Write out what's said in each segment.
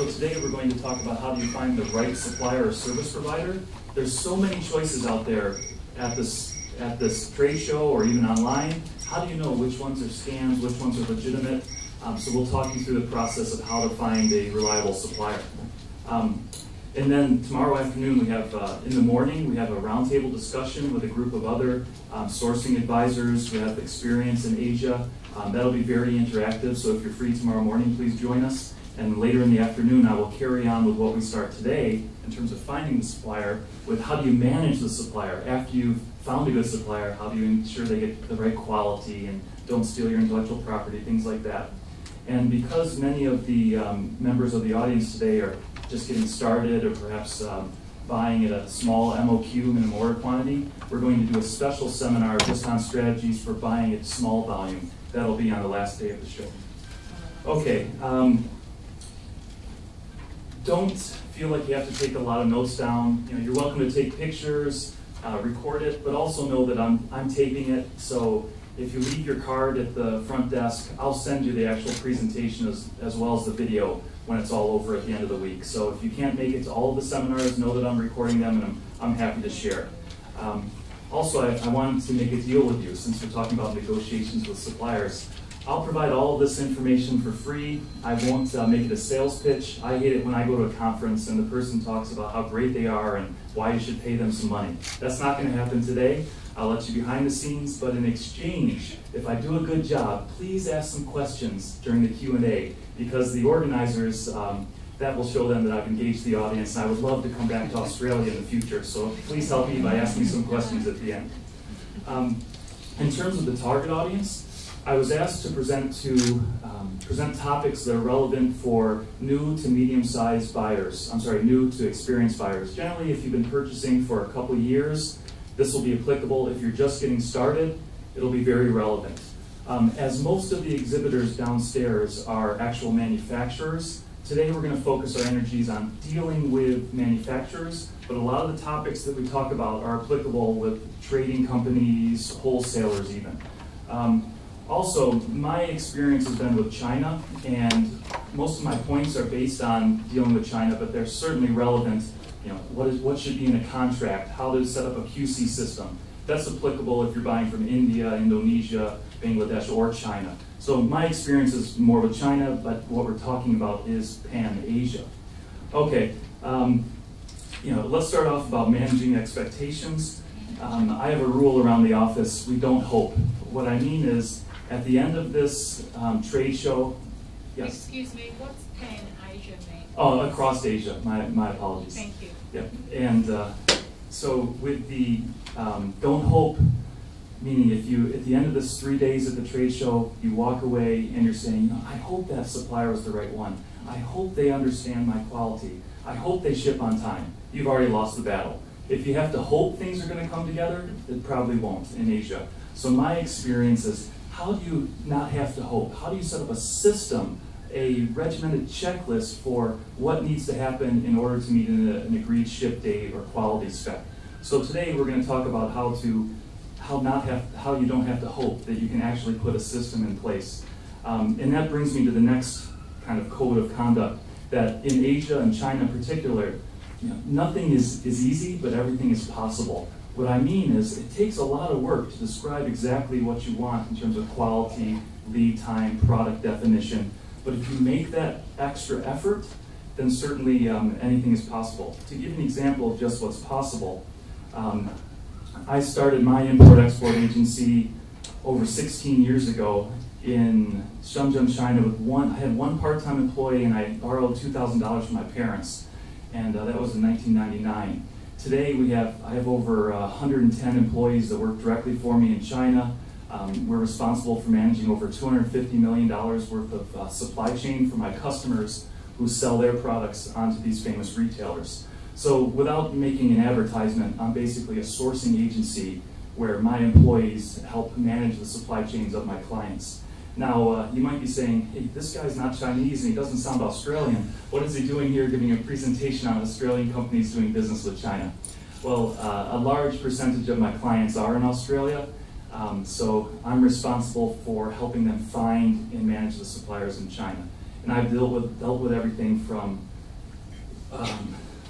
So today we're going to talk about how do you find the right supplier or service provider. There's so many choices out there at this trade show or even online. How do you know which ones are scams, which ones are legitimate? So we'll talk you through the process of how to find a reliable supplier. And then tomorrow afternoon, we have, in the morning, we have a roundtable discussion with a group of other sourcing advisors who have experience in Asia. That'll be very interactive, so if you're free tomorrow morning, please join us. And later in the afternoon, I will carry on with what we start today in terms of finding the supplier with how do you manage the supplier. After you've found a good supplier, how do you ensure they get the right quality and don't steal your intellectual property, things like that. And because many of the members of the audience today are just getting started or perhaps buying at a small MOQ, minimum order quantity, we're going to do a special seminar just on strategies for buying at small volume. That'll be on the last day of the show. Okay, don't feel like you have to take a lot of notes down. You know, you're welcome to take pictures, record it, but also know that I'm taping it, so if you leave your card at the front desk, I'll send you the actual presentation as well as the video when it's all over at the end of the week. So if you can't make it to all of the seminars, know that I'm recording them and I'm happy to share. Also, I wanted to make a deal with you since we're talking about negotiations with suppliers. I'll provide all of this information for free. I won't make it a sales pitch. I hate it when I go to a conference and the person talks about how great they are and why you should pay them some money. That's not going to happen today. I'll let you behind the scenes, but in exchange, if I do a good job, please ask some questions during the Q&A, because the organizers, that will show them that I've engaged the audience, and I would love to come back to Australia in the future, so please help me by asking some questions at the end. In terms of the target audience, I was asked to present topics that are relevant for new to medium-sized buyers. New to experienced buyers. Generally, if you've been purchasing for a couple years, this will be applicable. If you're just getting started, it'll be very relevant. As most of the exhibitors downstairs are actual manufacturers, today we're going to focus our energies on dealing with manufacturers, but a lot of the topics that we talk about are applicable with trading companies, wholesalers even. Also, my experience has been with China, and most of my points are based on dealing with China, but they're certainly relevant. You know, what should be in a contract, how to set up a QC system. That's applicable if you're buying from India, Indonesia, Bangladesh, or China. So my experience is more with China, but what we're talking about is Pan-Asia. Okay, let's start off about managing expectations. I have a rule around the office: we don't hope. What I mean is, at the end of this trade show, yes? Excuse me, what's Pan-Asia mean? Oh, across Asia, my apologies. Thank you. Yep, and so with the don't hope, meaning if you, at the end of this 3 days at the trade show, you walk away and you're saying, I hope that supplier was the right one. I hope they understand my quality. I hope they ship on time. You've already lost the battle. If you have to hope things are going to come together, it probably won't in Asia. So my experience is, how do you not have to hope? How do you set up a system, a regimented checklist for what needs to happen in order to meet an agreed ship date or quality spec? So today we're going to talk about how you don't have to hope, that you can actually put a system in place. And that brings me to the next kind of code of conduct, that in Asia and China in particular, nothing is easy, but everything is possible. What I mean is, it takes a lot of work to describe exactly what you want in terms of quality, lead time, product definition. But if you make that extra effort, then certainly anything is possible. To give an example of just what's possible, I started my import-export agency over 16 years ago in Shenzhen, China. I had one part-time employee, and I borrowed $2,000 from my parents, and that was in 1999. Today I have over 110 employees that work directly for me in China. We're responsible for managing over $250 million worth of supply chain for my customers who sell their products onto these famous retailers. So without making an advertisement, I'm basically a sourcing agency where my employees help manage the supply chains of my clients. Now, you might be saying, hey, this guy's not Chinese and he doesn't sound Australian. What is he doing here giving a presentation on Australian companies doing business with China? Well, a large percentage of my clients are in Australia, so I'm responsible for helping them find and manage the suppliers in China. And I've dealt with everything from,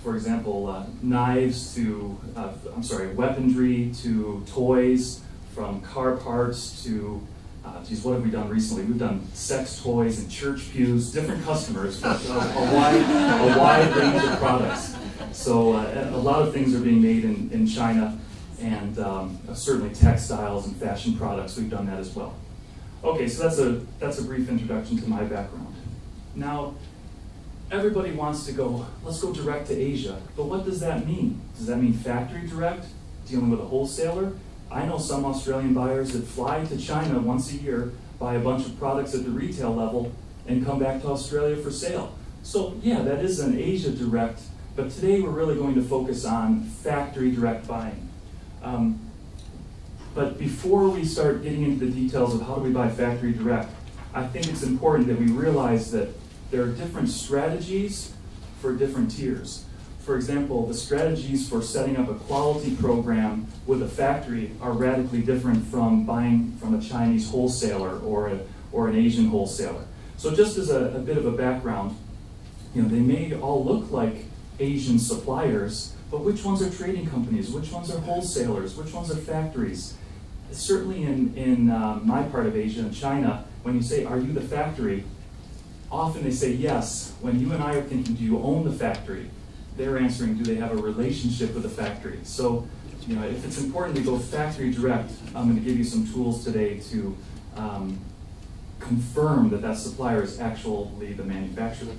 for example, knives to, weaponry to toys, from car parts to, what have we done recently? We've done sex toys and church pews, different customers, but a wide range of products. So a lot of things are being made in China, and certainly textiles and fashion products, we've done that as well. Okay, so that's a brief introduction to my background. Now, everybody wants to go, let's go direct to Asia, but what does that mean? Does that mean factory direct, dealing with a wholesaler? I know some Australian buyers that fly to China once a year, buy a bunch of products at the retail level, and come back to Australia for sale. So yeah, that is an Asia direct, but today we're really going to focus on factory direct buying. But before we start getting into the details of how do we buy factory direct, I think it's important that we realize that there are different strategies for different tiers. For example, the strategies for setting up a quality program with a factory are radically different from buying from a Chinese wholesaler or an Asian wholesaler. So just as a bit of a background, they may all look like Asian suppliers, but which ones are trading companies? Which ones are wholesalers? Which ones are factories? Certainly in my part of Asia, in China, when you say, are you the factory? Often they say yes. When you and I are thinking, do you own the factory? They're answering, do they have a relationship with the factory? So, if it's important to go factory direct, I'm going to give you some tools today to confirm that supplier is actually the manufacturer.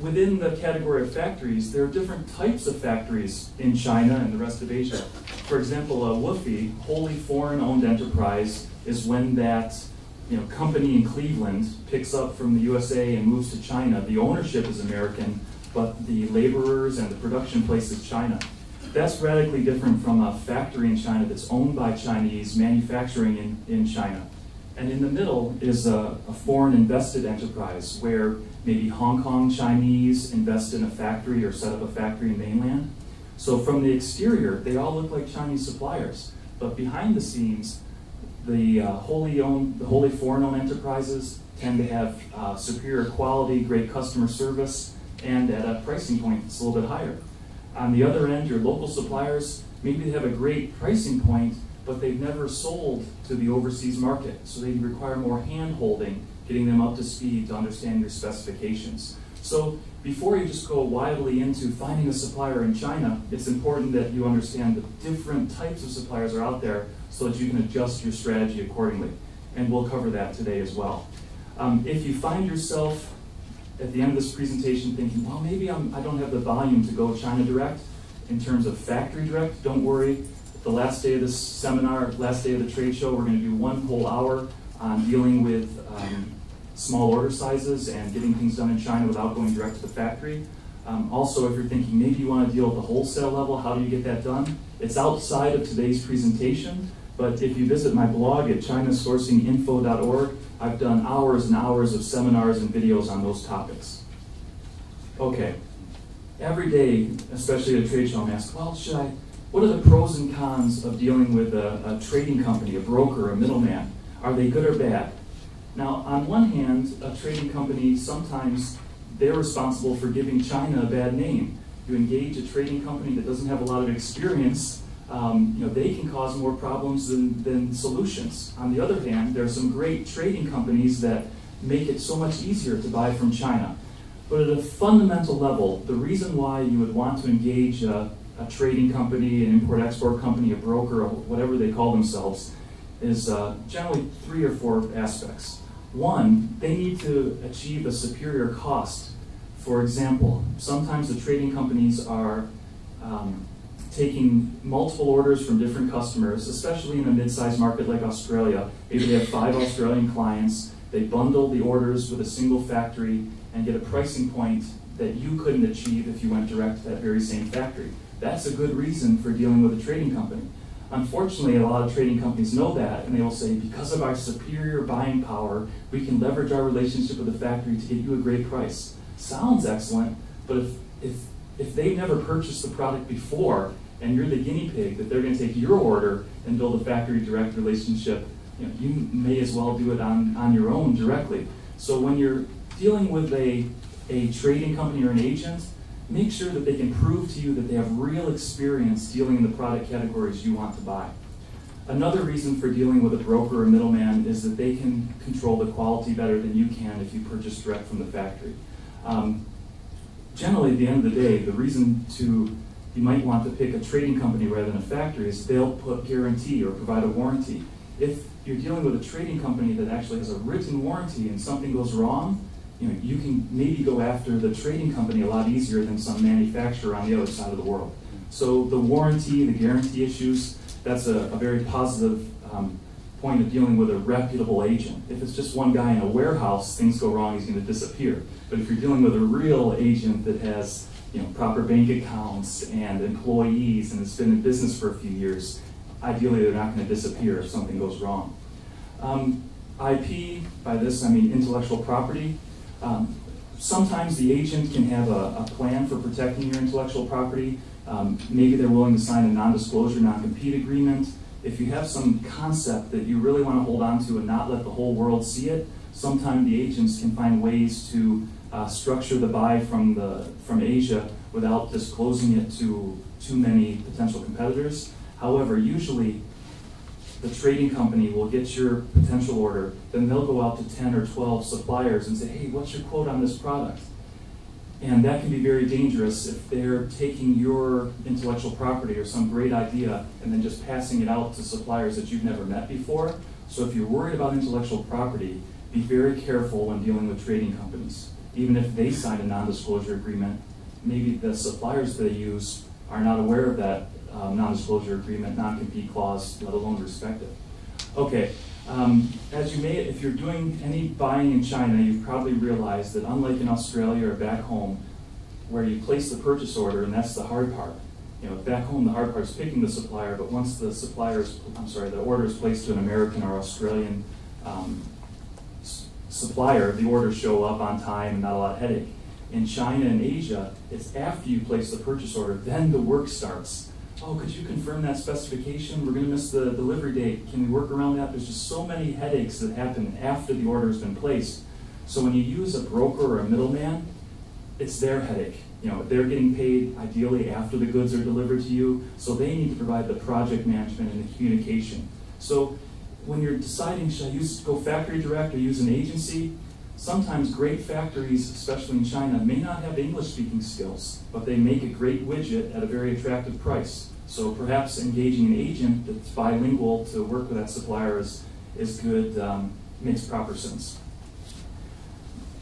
Within the category of factories, there are different types of factories in China and the rest of Asia. For example, a WFOE, wholly foreign-owned enterprise, is when that company in Cleveland picks up from the USA and moves to China. The ownership is American, but the laborers and the production place is China. That's radically different from a factory in China that's owned by Chinese, manufacturing in China. And in the middle is a foreign invested enterprise where maybe Hong Kong Chinese invest in a factory or set up a factory in mainland. So from the exterior, they all look like Chinese suppliers, but behind the scenes, the wholly foreign-owned enterprises tend to have superior quality, great customer service, and at a pricing point that's a little bit higher. On the other end, your local suppliers, maybe they have a great pricing point, but they've never sold to the overseas market, so they require more hand-holding, getting them up to speed to understand your specifications. So before you just go wildly into finding a supplier in China, it's important that you understand the different types of suppliers are out there so that you can adjust your strategy accordingly. And we'll cover that today as well. If you find yourself at the end of this presentation thinking, well, maybe I don't have the volume to go China direct in terms of factory direct, don't worry. The last day of this seminar, last day of the trade show, we're going to do one whole hour on dealing with small order sizes and getting things done in China without going direct to the factory. Also, if you're thinking maybe you want to deal with the wholesale level, how do you get that done? It's outside of today's presentation, but if you visit my blog at chinasourcinginfo.org, I've done hours and hours of seminars and videos on those topics. Okay, every day, especially at a trade show, I'm asked, well, what are the pros and cons of dealing with a trading company, a broker, a middleman? Are they good or bad? Now, on one hand, a trading company, sometimes they're responsible for giving China a bad name. You engage a trading company that doesn't have a lot of experience, they can cause more problems than solutions. On the other hand, there are some great trading companies that make it so much easier to buy from China. But at a fundamental level, the reason why you would want to engage a trading company, an import-export company, a broker, or whatever they call themselves, is generally 3 or 4 aspects. One, they need to achieve a superior cost. For example, sometimes the trading companies are taking multiple orders from different customers, especially in a mid-sized market like Australia. Maybe they have 5 Australian clients. They bundle the orders with a single factory and get a pricing point that you couldn't achieve if you went direct to that very same factory. That's a good reason for dealing with a trading company. Unfortunately, a lot of trading companies know that, and they will say, because of our superior buying power, we can leverage our relationship with the factory to get you a great price. Sounds excellent, but if they've never purchased the product before, and you're the guinea pig that they're going to take your order and build a factory direct relationship, you may as well do it on your own directly. So when you're dealing with a trading company or an agent, make sure that they can prove to you that they have real experience dealing in the product categories you want to buy. Another reason for dealing with a broker or middleman is that they can control the quality better than you can if you purchase direct from the factory. Generally, at the end of the day, the reason you might want to pick a trading company rather than a factory is they'll put guarantee or provide a warranty. If you're dealing with a trading company that actually has a written warranty and something goes wrong, you can maybe go after the trading company a lot easier than some manufacturer on the other side of the world. So the warranty, the guarantee issues, that's a very positive point of dealing with a reputable agent. If it's just one guy in a warehouse, things go wrong, he's going to disappear. But if you're dealing with a real agent that has proper bank accounts and employees and has been in business for a few years, ideally they're not going to disappear if something goes wrong. IP, by this I mean intellectual property. Sometimes the agent can have a plan for protecting your intellectual property. Maybe they're willing to sign a non-disclosure, non-compete agreement. If you have some concept that you really want to hold on to and not let the whole world see it, sometimes the agents can find ways to structure the buy from Asia without disclosing it to too many potential competitors. However, usually the trading company will get your potential order, then they'll go out to 10 or 12 suppliers and say, hey, what's your quote on this product? And that can be very dangerous if they're taking your intellectual property or some great idea and then just passing it out to suppliers that you've never met before. So if you're worried about intellectual property, be very careful when dealing with trading companies. Even if they sign a non-disclosure agreement, maybe the suppliers they use are not aware of that non-disclosure agreement, non-compete clause, let alone respect it. Okay, if you're doing any buying in China, you've probably realized that unlike in Australia or back home, where you place the purchase order, and that's the hard part. Back home the hard part is picking the supplier, but once the the order is placed to an American or Australian supplier, the orders show up on time and not a lot of headache. In China and Asia, it's after you place the purchase order, then the work starts. Oh, could you confirm that specification? We're going to miss the delivery date. Can we work around that? There's just so many headaches that happen after the order has been placed. So when you use a broker or a middleman, it's their headache. They're getting paid ideally after the goods are delivered to you, so they need to provide the project management and the communication. So when you're deciding, should I go factory direct or use an agency, sometimes great factories, especially in China, may not have English-speaking skills, but they make a great widget at a very attractive price. So perhaps engaging an agent that's bilingual to work with that supplier is good, makes proper sense.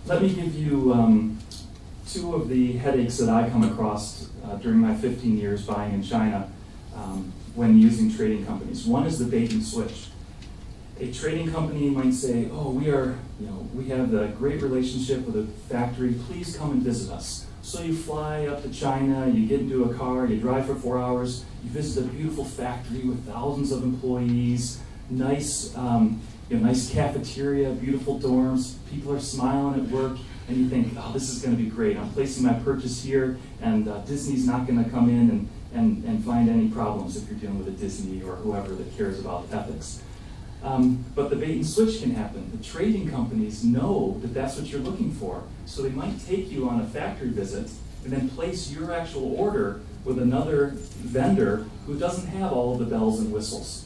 Let me give you two of the headaches that I come across during my 15 years buying in China when using trading companies. One is the bait and switch. A trading company might say, oh, we have a great relationship with a factory, please come and visit us. So you fly up to China, you get into a car, you drive for 4 hours, you visit a beautiful factory with thousands of employees, nice cafeteria, beautiful dorms, people are smiling at work, and you think, oh, this is going to be great. I'm placing my purchase here, and Disney's not going to come in and find any problems if you're dealing with a Disney or whoever that cares about ethics. But the bait and switch can happen. The trading companies know that that's what you're looking for. So they might take you on a factory visit and then place your actual order with another vendor who doesn't have all of the bells and whistles.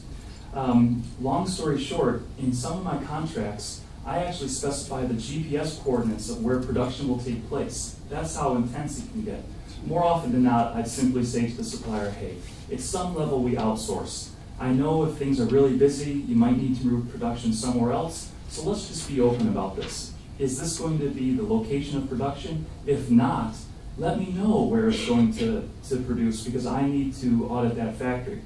Long story short, in some of my contracts, I actually specify the GPS coordinates of where production will take place. That's how intense it can get. More often than not, I'd simply say to the supplier, hey, at some level we outsource. I know if things are really busy, you might need to move production somewhere else, so let's just be open about this. Is this going to be the location of production? If not, let me know where it's going to produce because I need to audit that factory.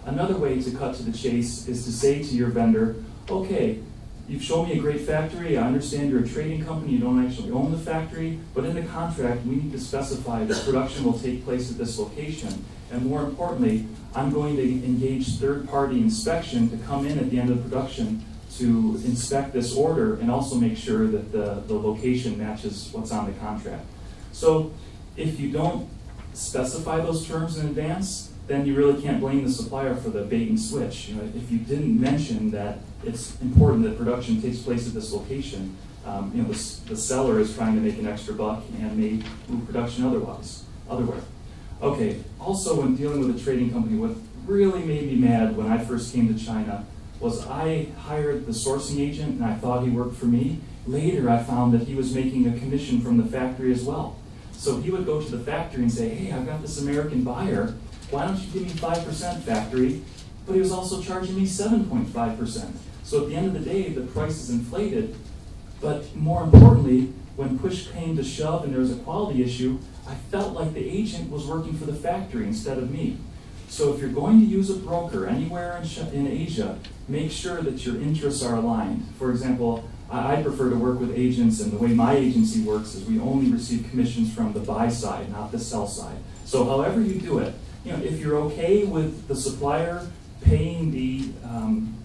Another way to cut to the chase is to say to your vendor, okay, you've shown me a great factory, I understand you're a trading company, you don't actually own the factory, but in the contract we need to specify that production will take place at this location. And more importantly, I'm going to engage third-party inspection to come in at the end of production to inspect this order and also make sure that the location matches what's on the contract. So if you don't specify those terms in advance, then you really can't blame the supplier for the bait and switch. If you didn't mention that it's important that production takes place at this location, The seller is trying to make an extra buck and may move production otherwhere. Okay, also when dealing with a trading company, what really made me mad when I first came to China was I hired the sourcing agent and I thought he worked for me. Later I found that he was making a commission from the factory as well. So he would go to the factory and say, hey, I've got this American buyer, why don't you give me 5% factory? But he was also charging me 7.5%. So at the end of the day, the price is inflated. But more importantly, when push came to shove and there was a quality issue, I felt like the agent was working for the factory instead of me. So if you're going to use a broker anywhere in Asia, make sure that your interests are aligned. For example, I prefer to work with agents, and the way my agency works is we only receive commissions from the buy side, not the sell side. So however you do it, if you're okay with the supplier paying the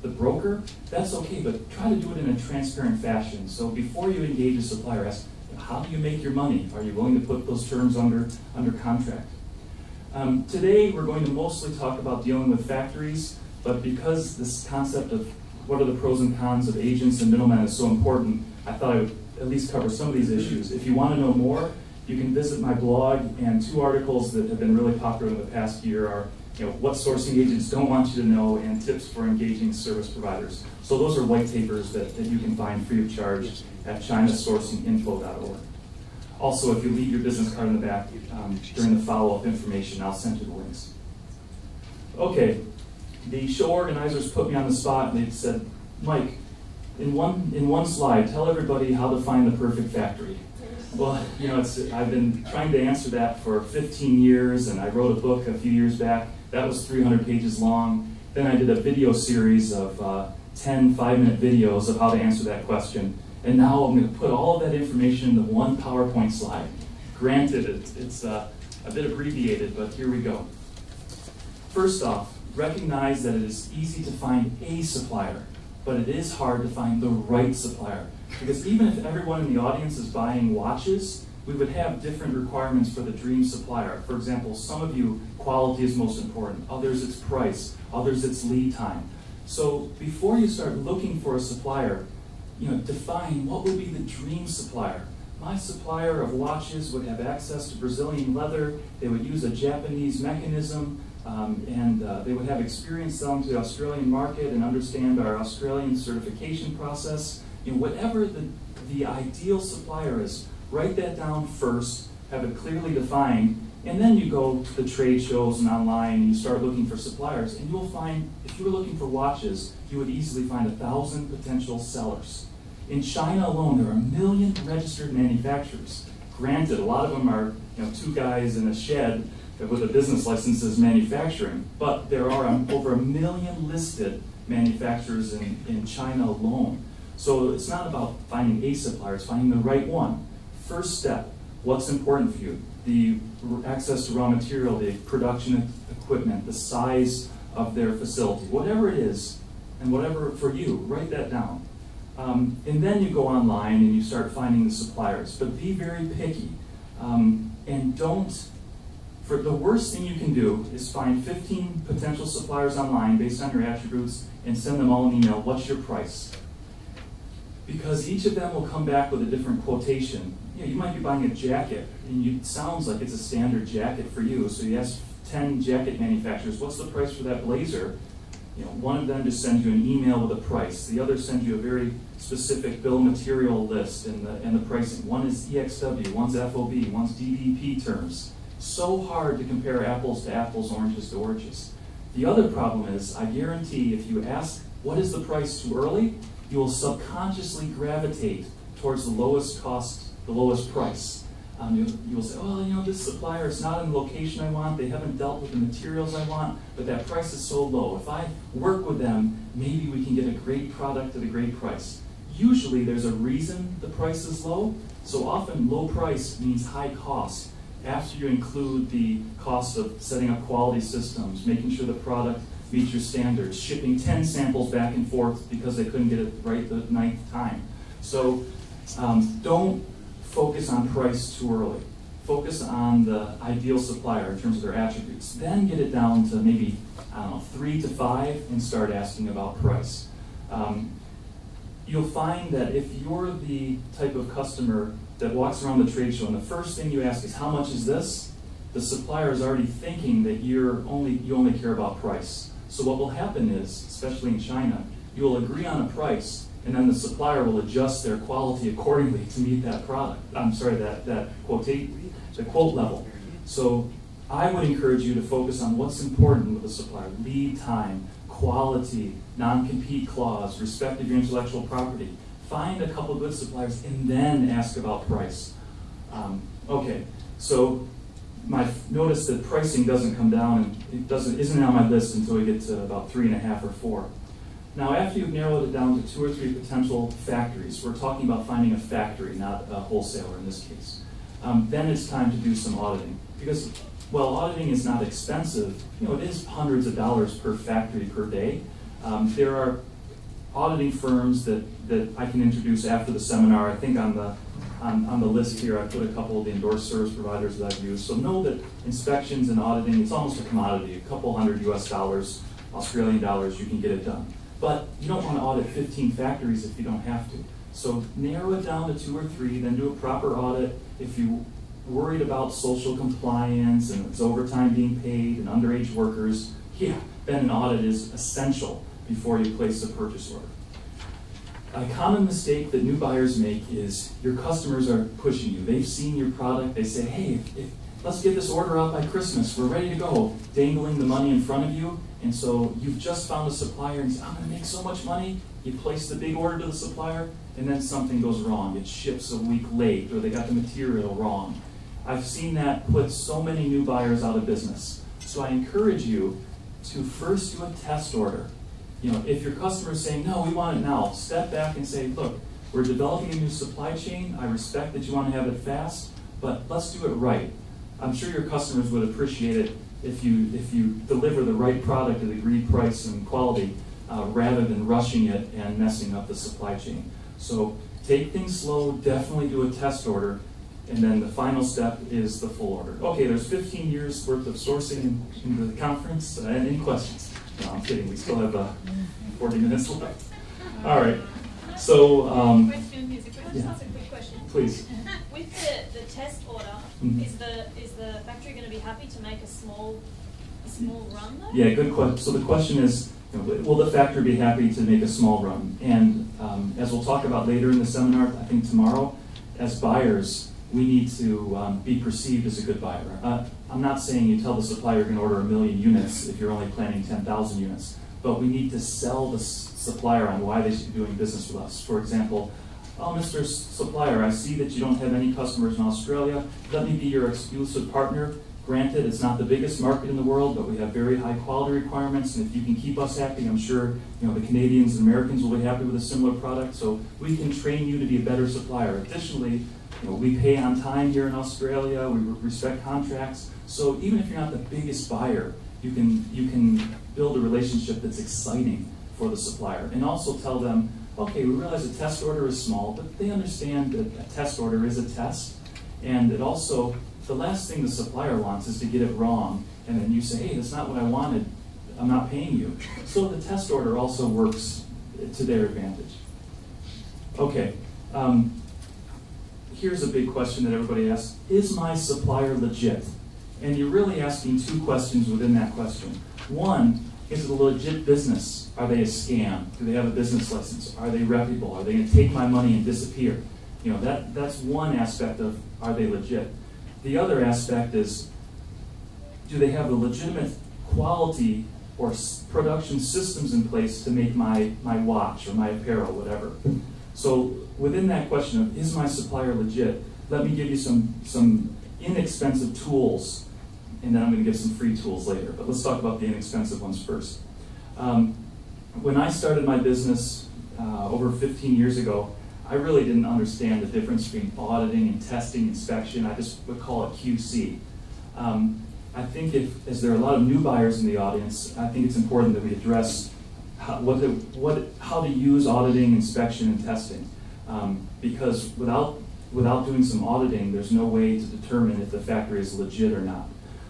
broker, that's okay, but try to do it in a transparent fashion. So before you engage a supplier, ask, how do you make your money? Are you willing to put those terms under contract? Today, we're going to mostly talk about dealing with factories, but because this concept of what are the pros and cons of agents and middlemen is so important, I thought I would at least cover some of these issues. If you want to know more, you can visit my blog, and 2 articles that have been really popular in the past year are what sourcing agents don't want you to know and tips for engaging service providers. So those are white papers that you can find free of charge at chinasourcinginfo.org. Also, if you leave your business card in the back during the follow-up information, I'll send you the links. Okay, the show organizers put me on the spot and they said, Mike, in one slide, tell everybody how to find the perfect factory. Well, I've been trying to answer that for 15 years, and I wrote a book a few years back. That was 300 pages long. Then I did a video series of 10 5-minute videos of how to answer that question. And now I'm going to put all of that information into one PowerPoint slide. Granted, it's a bit abbreviated, but here we go. First off, recognize that it is easy to find a supplier, but it is hard to find the right supplier. Because even if everyone in the audience is buying watches, we would have different requirements for the dream supplier. For example, some of you, quality is most important. Others, it's price. Others, it's lead time. So before you start looking for a supplier, define what would be the dream supplier. My supplier of watches would have access to Brazilian leather. They would use a Japanese mechanism, and they would have experience selling to the Australian market and understand our Australian certification process. Whatever the ideal supplier is, write that down first, have it clearly defined, and then you go to the trade shows and online and you start looking for suppliers, and you'll find, if you were looking for watches, you would easily find 1,000 potential sellers. In China alone, there are 1 million registered manufacturers. Granted, a lot of them are 2 guys in a shed with a business license as manufacturing, but there are over 1 million listed manufacturers in China alone. So it's not about finding a supplier, it's finding the right one. First step, what's important for you? The access to raw material, the production equipment, the size of their facility, whatever it is, and whatever for you, write that down. And then you go online and you start finding the suppliers, but be very picky. And for the worst thing you can do is find 15 potential suppliers online based on your attributes and send them all an email, what's your price? Because each of them will come back with a different quotation. You might be buying a jacket, and it sounds like it's a standard jacket for you, so you ask 10 jacket manufacturers, what's the price for that blazer? One of them just sends you an email with a price. The other sends you a very specific bill of material list and the pricing. One is EXW, one's FOB, one's DDP terms. So hard to compare apples to apples, oranges to oranges. The other problem is, I guarantee if you ask, what is the price too early, you will subconsciously gravitate towards the lowest cost, the lowest price. You will say, this supplier is not in the location I want, they haven't dealt with the materials I want, but that price is so low. If I work with them, maybe we can get a great product at a great price. Usually there's a reason the price is low, so often low price means high cost. After you include the cost of setting up quality systems, making sure the product meets your standards, shipping 10 samples back and forth because they couldn't get it right the 9th time. So don't focus on price too early. Focus on the ideal supplier in terms of their attributes. Then get it down to maybe, 3 to 5 and start asking about price. you'll find that if you're the type of customer that walks around the trade show and the first thing you ask is, how much is this? The supplier is already thinking that you only care about price. So what will happen is, especially in China, you will agree on a price, and then the supplier will adjust their quality accordingly to meet that product. I'm sorry, the quote level. So I would encourage you to focus on what's important with a supplier: lead time, quality, non-compete clause, respect of your intellectual property. Find a couple good suppliers and then ask about price. Okay, so notice that pricing doesn't come down, and isn't on my list until we get to about 3.5 or 4. Now, after you've narrowed it down to 2 or 3 potential factories, we're talking about finding a factory, not a wholesaler in this case. Then it's time to do some auditing, because while auditing is not expensive, it is hundreds of dollars per factory per day. There are auditing firms that I can introduce after the seminar. I think on the list here, I put a couple of the endorsed service providers that I've used. So know that inspections and auditing, it's almost a commodity. A couple hundred US dollars, Australian dollars, you can get it done. But you don't want to audit 15 factories if you don't have to. So narrow it down to 2 or 3, then do a proper audit. If you're worried about social compliance and it's overtime being paid and underage workers, then an audit is essential before you place a purchase order. A common mistake that new buyers make is your customers are pushing you. They've seen your product, they say, hey, let's get this order out by Christmas, we're ready to go, dangling the money in front of you. And so you've just found a supplier and say, I'm going to make so much money. You place the big order to the supplier, and then something goes wrong. It ships a week late, or they got the material wrong. I've seen that put so many new buyers out of business. So I encourage you to first do a test order. If your customer is saying, no, we want it now, step back and say, look, we're developing a new supply chain. I respect that you want to have it fast, but let's do it right. I'm sure your customers would appreciate it if you deliver the right product at agreed price and quality, rather than rushing it and messing up the supply chain. So take things slow, definitely do a test order, and then the final step is the full order. Okay, there's 15 years worth of sourcing in the conference. Any questions? No, I'm kidding. We still have 40 minutes left. All right. So, Just ask a quick question. Please. With the test order, is the factory going to be happy to make a small run though? Yeah, good question. So the question is, will the factory be happy to make a small run? And as we'll talk about later in the seminar, I think tomorrow, as buyers, we need to be perceived as a good buyer. I'm not saying you tell the supplier you're going to order 1 million units if you're only planning 10,000 units, but we need to sell the supplier on why they should be doing business with us. For example, oh, Mr. Supplier, I see that you don't have any customers in Australia. Let me be your exclusive partner. Granted, it's not the biggest market in the world, but we have very high quality requirements, and if you can keep us happy, I'm sure the Canadians and Americans will be happy with a similar product, so we can train you to be a better supplier. Additionally, we pay on time here in Australia, we respect contracts, so even if you're not the biggest buyer, you can build a relationship that's exciting for the supplier, and also tell them, okay, we realize a test order is small, but they understand that a test order is a test, and it also, the last thing the supplier wants is to get it wrong, and then you say, hey, that's not what I wanted, I'm not paying you. So the test order also works to their advantage. Okay, here's a big question that everybody asks, is my supplier legit? And you're really asking 2 questions within that question. One, is it a legit business? Are they a scam? Do they have a business license? Are they reputable? Are they going to take my money and disappear? That's one aspect of, are they legit? The other aspect is, do they have the legitimate quality or production systems in place to make my watch or my apparel, whatever? So within that question of, is my supplier legit, let me give you some inexpensive tools, and then I'm going to give some free tools later. But let's talk about the inexpensive ones first. When I started my business over 15 years ago, I really didn't understand the difference between auditing and testing, inspection. I just would call it QC. I think as there are a lot of new buyers in the audience, I think it's important that we address how to use auditing, inspection, and testing. Because without doing some auditing, there's no way to determine if the factory is legit or not.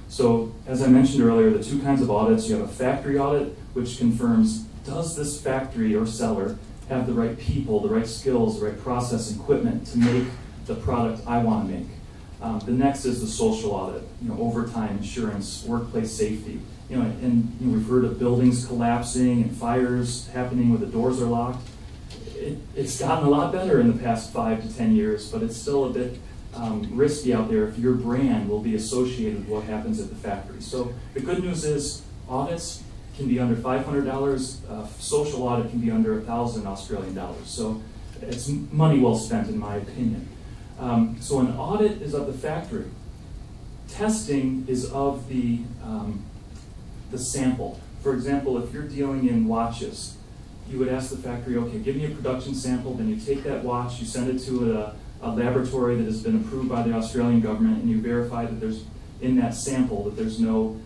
So as I mentioned earlier, the 2 kinds of audits, you have a factory audit, which confirms, does this factory or seller have the right people, the right skills, the right process and equipment to make the product I want to make. The next is the social audit, overtime, insurance, workplace safety. And we've heard of buildings collapsing and fires happening where the doors are locked. It's gotten a lot better in the past 5 to 10 years, but it's still a bit risky out there if your brand will be associated with what happens at the factory. So the good news is audits can be under $500, social audit can be under 1,000 Australian dollars. So it's money well spent in my opinion. So an audit is of the factory. Testing is of the sample. For example, if you're dealing in watches, you would ask the factory, okay, give me a production sample, then you take that watch, you send it to a laboratory that has been approved by the Australian government, and you verify that there's, in that sample, that there's no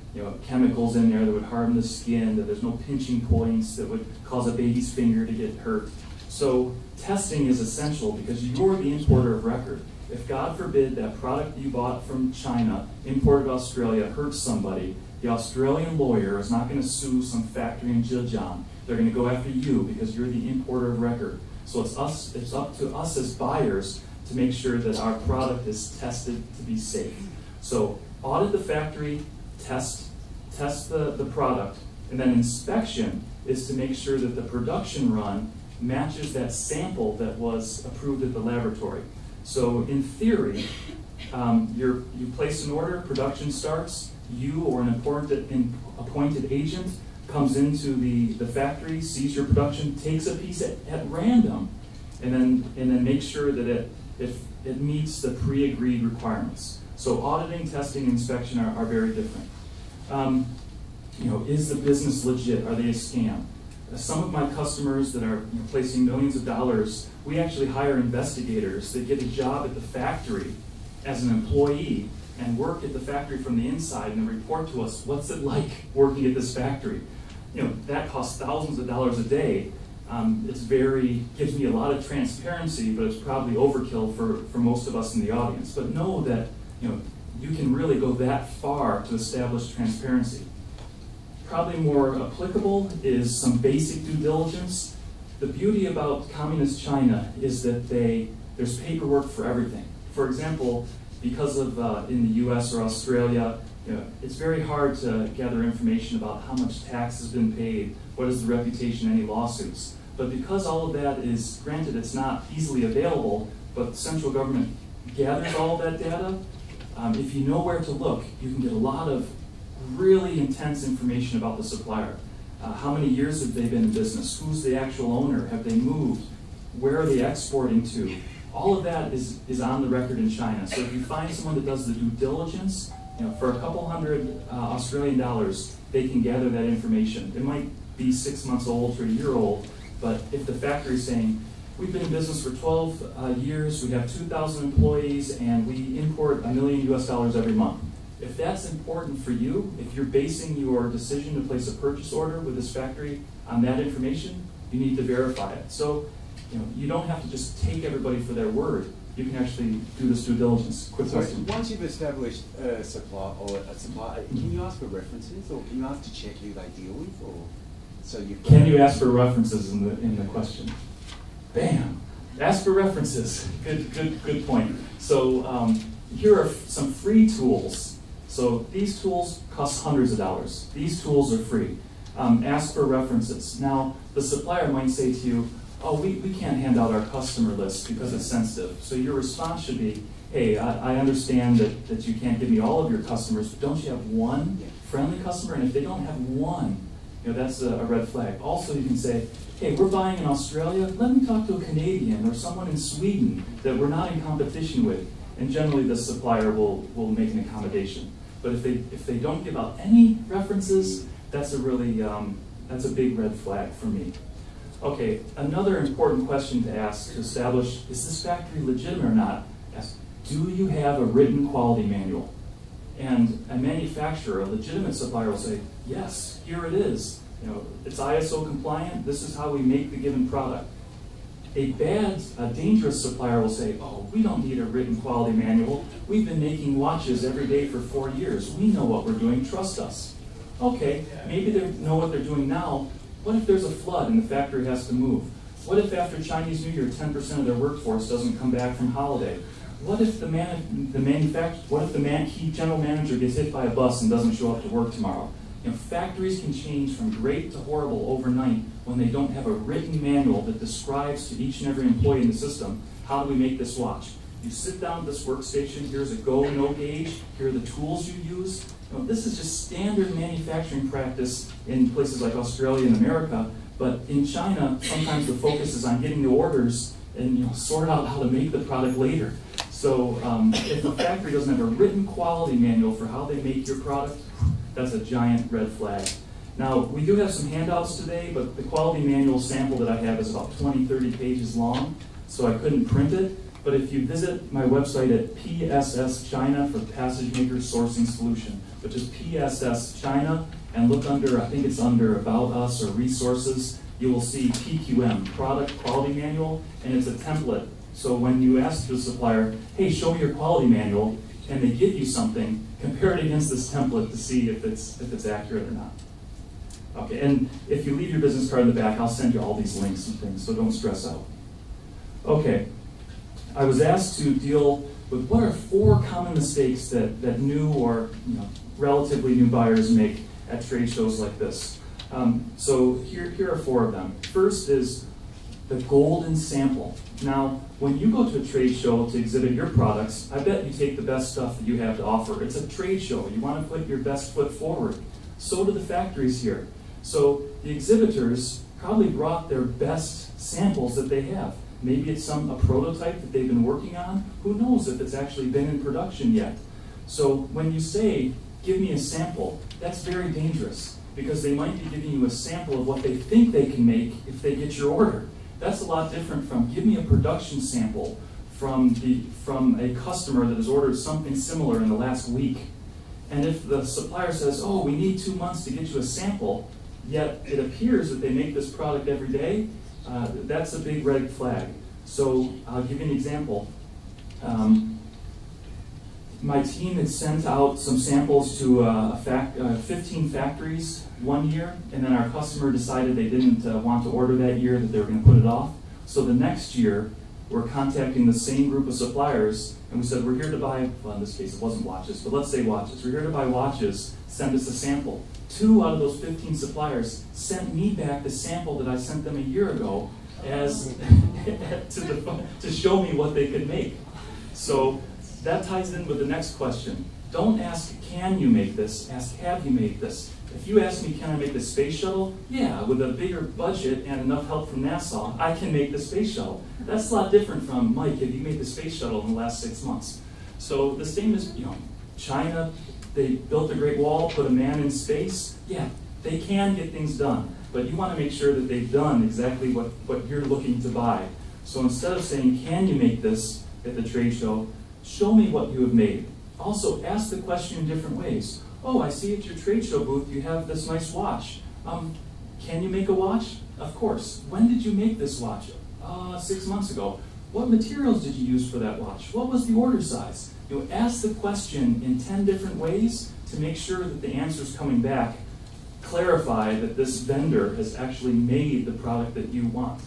chemicals in there that would harm the skin, that there's no pinching points that would cause a baby's finger to get hurt. So testing is essential because you're the importer of record. If God forbid that product you bought from China, imported to Australia, hurts somebody, the Australian lawyer is not going to sue some factory in Zhejiang. They're going to go after you because you're the importer of record. So it's up to us as buyers to make sure that our product is tested to be safe. So audit the factory, test the product, and then inspection is to make sure that the production run matches that sample that was approved at the laboratory. So in theory, you place an order, production starts, you or an appointed agent comes into the factory, sees your production, takes a piece at random, and then makes sure that it meets the pre-agreed requirements. So auditing, testing, and inspection are very different. Is the business legit? Are they a scam? Some of my customers that are placing millions of dollars, we actually hire investigators that get a job at the factory as an employee and work at the factory from the inside and then report to us, what's it like working at this factory? That costs thousands of dollars a day. Gives me a lot of transparency, but it's probably overkill for most of us in the audience. But know that you can really go that far to establish transparency. Probably more applicable is some basic due diligence. The beauty about communist China is that there's paperwork for everything. For example, because of in the US or Australia, it's very hard to gather information about how much tax has been paid, what is the reputation, any lawsuits. But because all of that is, granted it's not easily available, but the central government gathers all of that data, if you know where to look, you can get a lot of really intense information about the supplier. How many years have they been in business? Who's the actual owner? Have they moved? Where are they exporting to? All of that is on the record in China. So if you find someone that does the due diligence, for a couple hundred Australian dollars, they can gather that information. It might be 6 months old or a year old, but if the factory is saying, we've been in business for 12 years, we have 2,000 employees, and we import $1 million US every month. If that's important for you, if you're basing your decision to place a purchase order with this factory on that information, you need to verify it. So, you don't have to just take everybody for their word. You can actually do this due diligence. Quick question. Once you've established a supplier, can you ask for references, or can you ask to check who they deal with, or so you? Can you ask for references in the question? Bam! Ask for references. Good point. So here are some free tools. So these tools cost hundreds of dollars. These tools are free. Ask for references. Now, the supplier might say to you, oh, we can't hand out our customer list because it's sensitive. So your response should be, hey, I understand that you can't give me all of your customers, but don't you have one friendly customer? And if they don't have one, that's a red flag. Also, you can say, hey, we're buying in Australia. Let me talk to a Canadian or someone in Sweden that we're not in competition with. And generally, the supplier will make an accommodation. But if they don't give out any references, that's a really that's a big red flag for me. Okay, another important question to ask to establish, is this factory legitimate or not? Ask, do you have a written quality manual? And a manufacturer, a legitimate supplier will say, yes, here it is. It's ISO compliant, this is how we make the given product. A dangerous supplier will say, oh, we don't need a written quality manual. We've been making watches every day for 4 years. We know what we're doing, trust us. Okay, maybe they know what they're doing now. What if there's a flood and the factory has to move? What if after Chinese New Year, 10% of their workforce doesn't come back from holiday? What if the key general manager gets hit by a bus and doesn't show up to work tomorrow? You know, factories can change from great to horrible overnight when they don't have a written manual that describes to each and every employee in the system, how do we make this watch? You sit down at this workstation, here's a go, no gauge, here are the tools you use. You know, this is just standard manufacturing practice in places like Australia and America, but in China, sometimes the focus is on getting the orders and sort out how to make the product later. So if a factory doesn't have a written quality manual for how they make your product, that's a giant red flag. Now, we do have some handouts today, but the quality manual sample that I have is about 20, 30 pages long, so I couldn't print it. But if you visit my website at PSS China for Passage Maker Sourcing Solution, which is PSS China, and look under, I think it's under About Us or Resources, you will see PQM, Product Quality Manual, and it's a template. So when you ask the supplier, hey, show me your quality manual, and they give you something, compare it against this template to see if it's accurate or not. Okay, and if you leave your business card in the back, I'll send you all these links and things, so don't stress out. Okay, I was asked to deal with what are 4 common mistakes that new or relatively new buyers make at trade shows like this. So here are 4 of them. First is the golden sample. Now, when you go to a trade show to exhibit your products, I bet you take the best stuff that you have to offer. It's a trade show. You want to put your best foot forward. So do the factories here. So the exhibitors probably brought their best samples that they have. Maybe it's a prototype that they've been working on. Who knows if it's actually been in production yet? So when you say, give me a sample, that's very dangerous because they might be giving you a sample of what they think they can make if they get your order. That's a lot different from give me a production sample from a customer that has ordered something similar in the last week. And if the supplier says, oh, we need 2 months to get you a sample, yet it appears that they make this product every day, that's a big red flag. So I'll give you an example. My team had sent out some samples to 15 factories one year, and then our customer decided they didn't want to order that year, that they were going to put it off. So the next year, we're contacting the same group of suppliers, and we said, we're here to buy, well, in this case, it wasn't watches, but let's say watches. We're here to buy watches, send us a sample. 2 out of those 15 suppliers sent me back the sample that I sent them a year ago as to show me what they could make. So that ties in with the next question. Don't ask, can you make this? Ask, have you made this? If you ask me, can I make the space shuttle? Yeah, with a bigger budget and enough help from NASA, I can make the space shuttle. That's a lot different from, Mike, have you made the space shuttle in the last 6 months? So the same as, China, they built the Great Wall, put a man in space. Yeah, they can get things done, but you want to make sure that they've done exactly what you're looking to buy. So instead of saying, can you make this at the trade show, show me what you have made. Also, ask the question in different ways. Oh, I see at your trade show booth you have this nice watch. Can you make a watch? Of course. When did you make this watch? 6 months ago. What materials did you use for that watch? What was the order size? Ask the question in 10 different ways to make sure that the answers coming back clarify that this vendor has actually made the product that you want.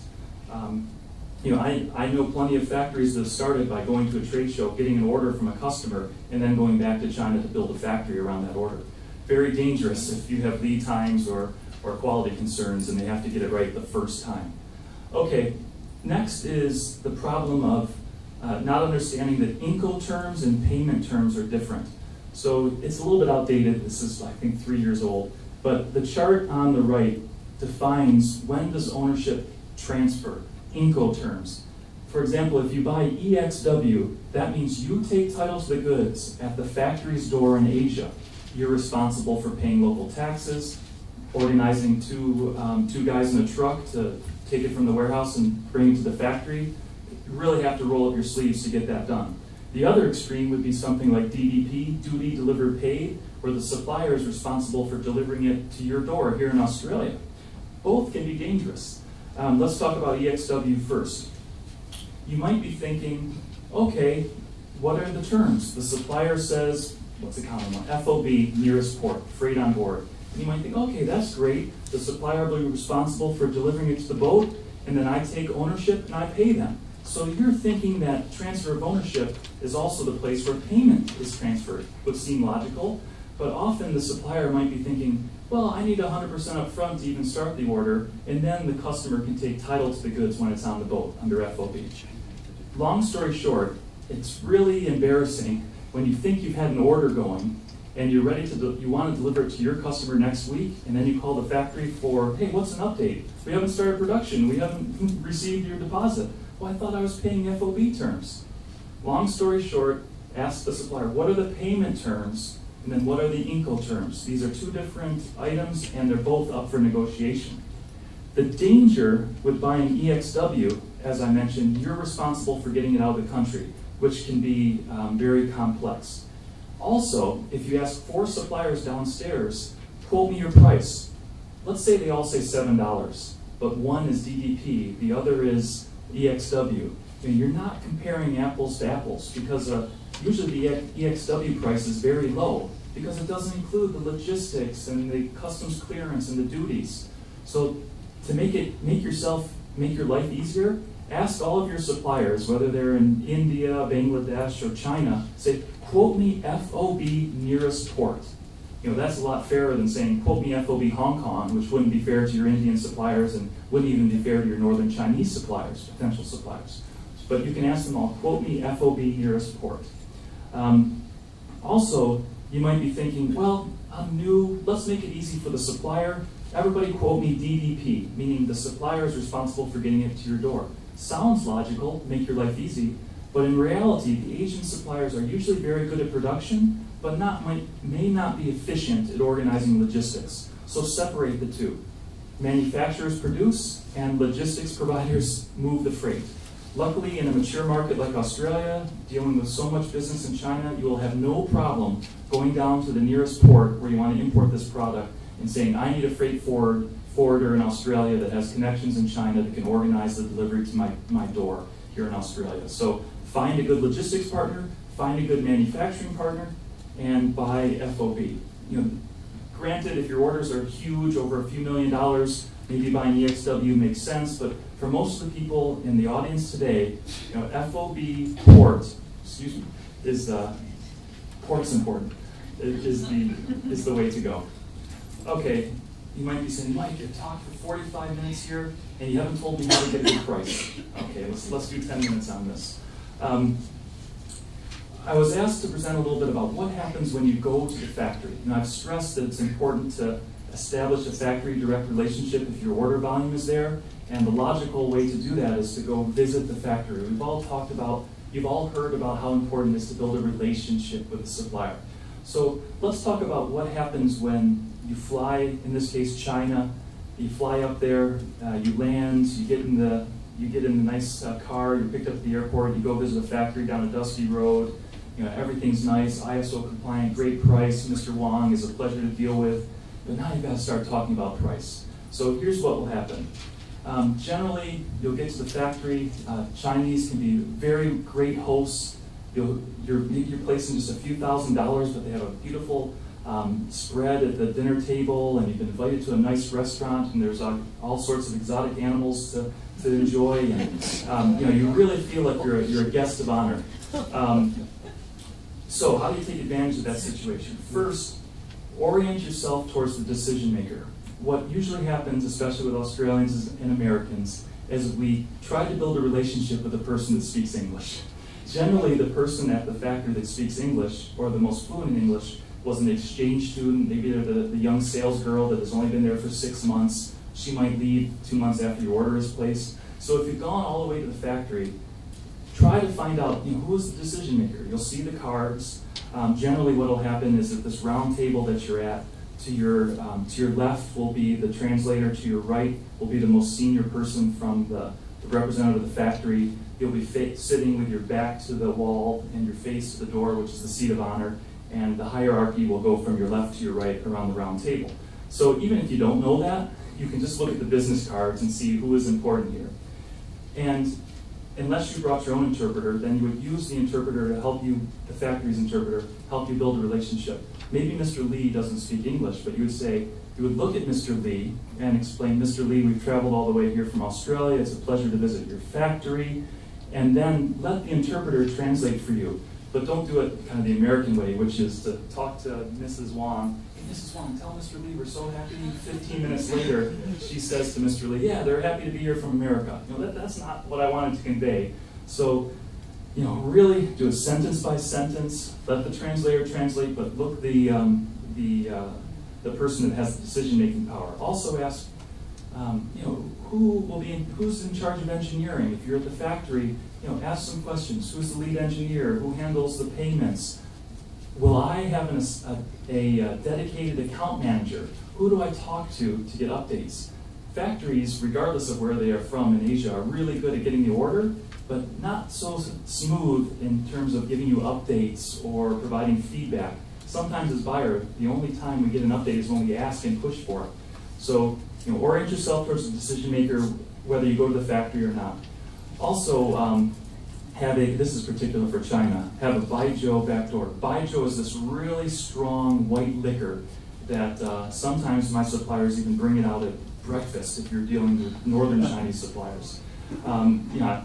I know plenty of factories that have started by going to a trade show, getting an order from a customer, and then going back to China to build a factory around that order. Very dangerous if you have lead times or quality concerns and they have to get it right the first time. Okay, next is the problem of not understanding that Incoterms and payment terms are different. So it's a little bit outdated. This is, I think, 3 years old. But the chart on the right defines when does ownership transfer. Incoterms. For example, if you buy EXW, that means you take title to the goods at the factory's door in Asia. You're responsible for paying local taxes, organizing two guys in a truck to take it from the warehouse and bring it to the factory. You really have to roll up your sleeves to get that done. The other extreme would be something like DDP, duty delivered paid, where the supplier is responsible for delivering it to your door here in Australia. Both can be dangerous. Let's talk about EXW first. You might be thinking, okay, what are the terms? The supplier says, what's the common one? FOB, nearest port, freight on board. And you might think, okay, that's great. The supplier will be responsible for delivering it to the boat, and then I take ownership and I pay them. So you're thinking that transfer of ownership is also the place where payment is transferred, would seem logical, but often the supplier might be thinking, well, I need 100% up front to even start the order, and then the customer can take title to the goods when it's on the boat under FOB. Long story short, it's really embarrassing when you think you've had an order going and you're ready to, you want to deliver it to your customer next week, and then you call the factory for, hey, what's an update? We haven't started production. We haven't received your deposit. Well, I thought I was paying FOB terms. Long story short, ask the supplier, what are the payment terms, and then what are the Incoterms? These are two different items, and they're both up for negotiation. The danger with buying EXW, as I mentioned, you're responsible for getting it out of the country, which can be very complex. Also, if you ask 4 suppliers downstairs, quote me your price. Let's say they all say $7, but one is DDP, the other is EXW. And you're not comparing apples to apples, because usually the EXW price is very low because it doesn't include the logistics and the customs clearance and the duties. So to make your life easier, ask all of your suppliers, whether they're in India, Bangladesh, or China, say, quote me FOB nearest port. You know, that's a lot fairer than saying, quote me FOB Hong Kong, which wouldn't be fair to your Indian suppliers and wouldn't even be fair to your northern Chinese suppliers, potential suppliers. But you can ask them all, quote me FOB nearest port. Also, you might be thinking, well, I'm new, let's make it easy for the supplier. Everybody quote me DDP, meaning the supplier is responsible for getting it to your door. Sounds logical, make your life easy, but in reality, the Asian suppliers are usually very good at production, but may not be efficient at organizing logistics. So separate the two. Manufacturers produce, and logistics providers move the freight. Luckily, in a mature market like Australia, dealing with so much business in China, you will have no problem going down to the nearest port where you want to import this product and saying, I need a freight forwarder in Australia that has connections in China that can organize the delivery to my door here in Australia. So find a good logistics partner, find a good manufacturing partner, and buy FOB. You know, granted, if your orders are huge, over a few $1 million, maybe buying EXW makes sense, but for most of the people in the audience today, you know, FOB port, is port's important, is the way to go. Okay, you might be saying, Mike, you've talked for 45 minutes here, and you haven't told me how to get a good price. Okay, let's do 10 minutes on this. I was asked to present a little bit about what happens when you go to the factory. And I've stressed that it's important to establish a factory direct relationship if your order volume is there, and the logical way to do that is to go visit the factory. You've all heard about how important it is to build a relationship with the supplier. So let's talk about what happens when you fly, in this case China, you fly up there, you land, you get in the nice car, you're picked up at the airport, you go visit a factory down a dusty road, you know, everything's nice, ISO compliant, great price, Mr. Wong is a pleasure to deal with, but now you've got to start talking about price. So here's what will happen. Generally, you'll get to the factory. Chinese can be very great hosts. You're placing just a few $1,000s, but they have a beautiful spread at the dinner table, and you've been invited to a nice restaurant, and there's all sorts of exotic animals to enjoy, and you know, you really feel like you're a guest of honor. So how do you take advantage of that situation? First, orient yourself towards the decision maker. What usually happens, especially with Australians and Americans, is we try to build a relationship with the person that speaks English. Generally, the person at the factory that speaks English, or the most fluent in English, was an exchange student. Maybe they're the young sales girl that has only been there for 6 months. She might leave 2 months after your order is placed. So if you've gone all the way to the factory, try to find out, you know, who is the decision maker. You'll see the cards. Generally what will happen is that this round table that you're at, to your left will be the translator, to your right will be the most senior person from the representative of the factory. You'll be sitting with your back to the wall and your face to the door, which is the seat of honor, and the hierarchy will go from your left to your right around the round table. So even if you don't know that, you can just look at the business cards and see who is important here. And unless you brought your own interpreter, then you would use the interpreter to help you, the factory's interpreter, help you build a relationship. maybe Mr. Lee doesn't speak English, but you would say, you would look at Mr. Lee and explain, Mr. Lee, we've traveled all the way here from Australia. It's a pleasure to visit your factory. And then let the interpreter translate for you. But don't do it kind of the American way, which is to talk to Mrs. Wong. Hey, Mrs. Wong, tell Mr. Lee we're so happy. 15 minutes later, she says to Mr. Lee, yeah, they're happy to be here from America. You know, that's not what I wanted to convey. So, you know, really do it sentence by sentence. Let the translator translate, but look the person that has the decision-making power. Also ask, you know, who's in charge of engineering? If you're at the factory, you know, ask some questions. Who's the lead engineer? Who handles the payments? Will I have a dedicated account manager? Who do I talk to get updates? Factories, regardless of where they are from in Asia, are really good at getting the order, but not so smooth in terms of giving you updates or providing feedback. Sometimes as buyer, the only time we get an update is when we ask and push for it. So, you know, orient yourself towards the decision maker, whether you go to the factory or not. Also, this is particular for China, have a Baijiu backdoor. Baijiu is this really strong white liquor that sometimes my suppliers even bring it out at breakfast if you're dealing with northern Chinese suppliers. You know,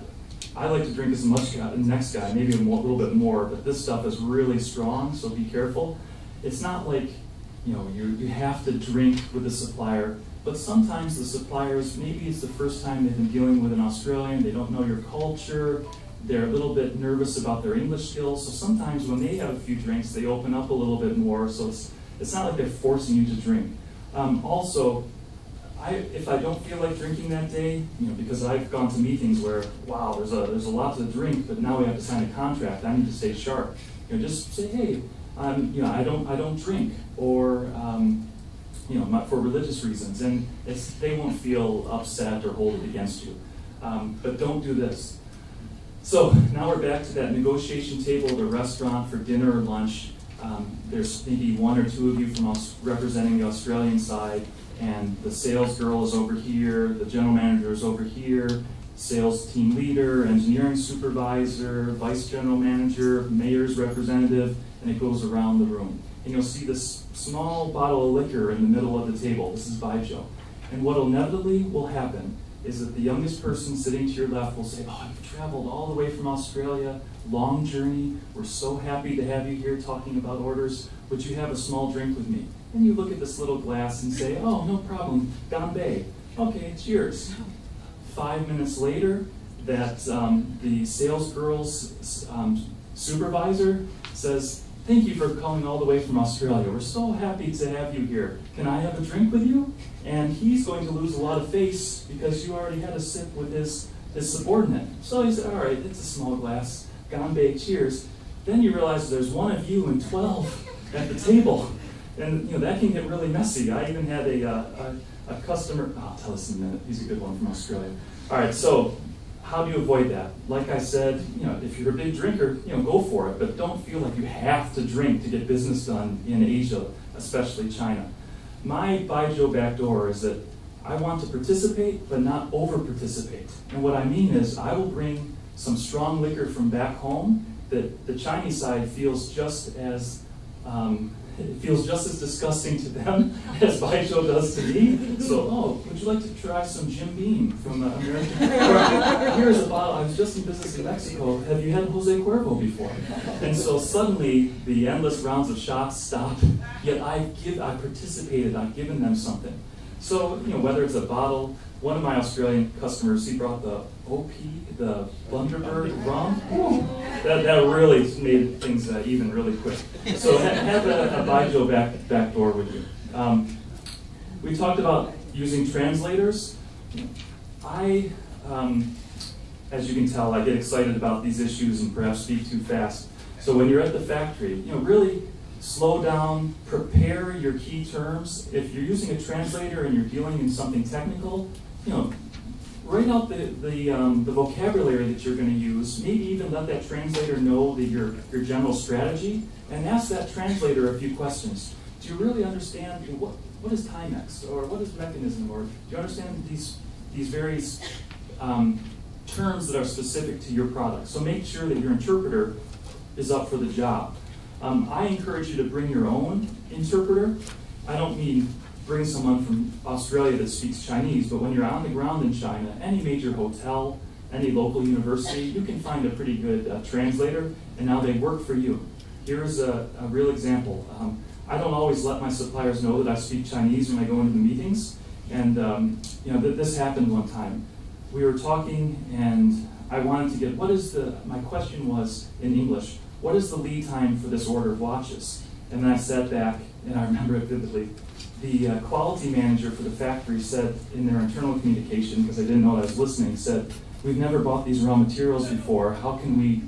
I like to drink as much as the next guy, maybe a little bit more, but this stuff is really strong, so be careful. It's not like, you know, you have to drink with the supplier, but sometimes the suppliers, maybe it's the first time they've been dealing with an Australian, they don't know your culture, they're a little bit nervous about their English skills, so sometimes when they have a few drinks, they open up a little bit more, so it's not like they're forcing you to drink. Also, if I don't feel like drinking that day, you know, because I've gone to meetings where, wow, there's a lot to drink, but now we have to sign a contract. I need to stay sharp. You know, just say, hey, you know, I don't drink, or you know, for religious reasons, and they won't feel upset or hold it against you. But don't do this. So now we're back to that negotiation table at a restaurant for dinner or lunch. There's maybe one or two of you from representing the Australian side, and the sales girl is over here, the general manager is over here, sales team leader, engineering supervisor, vice general manager, mayor's representative, and it goes around the room. And you'll see this small bottle of liquor in the middle of the table. This is Baijiu. And what inevitably will happen is that the youngest person sitting to your left will say, oh, you've traveled all the way from Australia, long journey, we're so happy to have you here talking about orders, would you have a small drink with me? And you look at this little glass and say, oh, no problem, Ganbei. Okay, cheers. 5 minutes later, that the sales girl's supervisor says, thank you for coming all the way from Australia. We're so happy to have you here. Can I have a drink with you? And he's going to lose a lot of face because you already had a sip with his subordinate. So he said, all right, it's a small glass. Ganbei, cheers. Then you realize there's one of you and 12 at the table. And you know that can get really messy. I even had a customer, I'll tell us in a minute, he's a good one from Australia. All right, so how do you avoid that? Like I said, you know, if you're a big drinker, you know, go for it, but don't feel like you have to drink to get business done in Asia, especially China. My Baijiu backdoor is that I want to participate, but not over-participate. And what I mean is I will bring some strong liquor from back home that the Chinese side feels just as disgusting to them as Baijiu does to me. So, oh, would you like to try some Jim Beam from American? Here's a bottle. I was just in business in Mexico. Have you had Jose Cuervo before? And so suddenly the endless rounds of shots stop. Yet I participated. I've given them something. So, you know, whether it's a bottle. One of my Australian customers, he brought the OP, the Bundaberg rum. That really made things even really quick. So have a Baijiu back door with you. We talked about using translators. As you can tell, I get excited about these issues and perhaps speak too fast. So when you're at the factory, you know, really slow down, prepare your key terms. If you're using a translator and you're dealing in something technical, you know, write out the vocabulary that you're going to use. Maybe even let that translator know your general strategy, and ask that translator a few questions. Do you really understand what is Timex, or what is mechanism, or do you understand these various terms that are specific to your product? So make sure that your interpreter is up for the job. I encourage you to bring your own interpreter. I don't mean bring someone from Australia that speaks Chinese, but when you're on the ground in China, any major hotel, any local university, you can find a pretty good translator, and now they work for you. Here's a real example. I don't always let my suppliers know that I speak Chinese when I go into the meetings, and this happened one time. We were talking, and I wanted to get, my question was in English, what is the lead time for this order of watches? And then I sat back, and I remember it vividly. The quality manager for the factory said in their internal communication, because I didn't know I was listening, said, we've never bought these raw materials before. How can we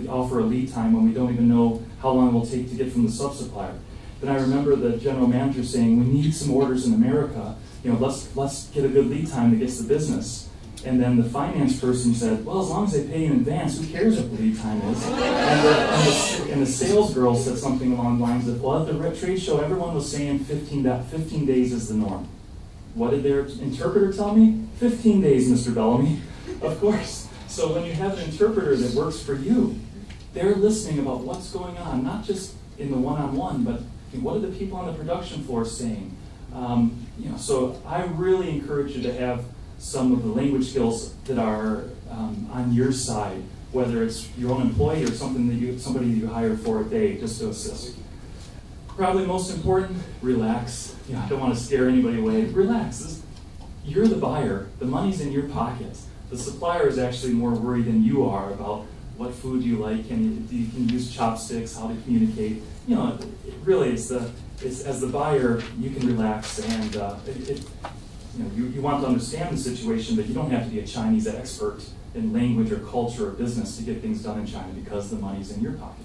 offer a lead time when we don't even know how long it will take to get from the sub-supplier? Then I remember the general manager saying, we need some orders in America. Let's get a good lead time that gets the business. And then the finance person said, well, as long as they pay in advance, who cares what the lead time is? And the sales girl said something along the lines of, well, at the trade show, everyone was saying 15 days is the norm. What did their interpreter tell me? 15 days, Mr. Bellamy. Of course. So when you have an interpreter that works for you, they're listening about what's going on, not just in the one-on-one, but what are the people on the production floor saying? So I really encourage you to have some of the language skills that are on your side, whether it's your own employee or somebody that you hire for a day just to assist. Probably most important, relax. I don't want to scare anybody away. Relax. You're the buyer. The money's in your pocket. The supplier is actually more worried than you are about what food you like, and you can use chopsticks, how to communicate. Really, it's as the buyer, you can relax, and you want to understand the situation, but you don't have to be a Chinese expert in language or culture or business to get things done in China because the money's in your pocket.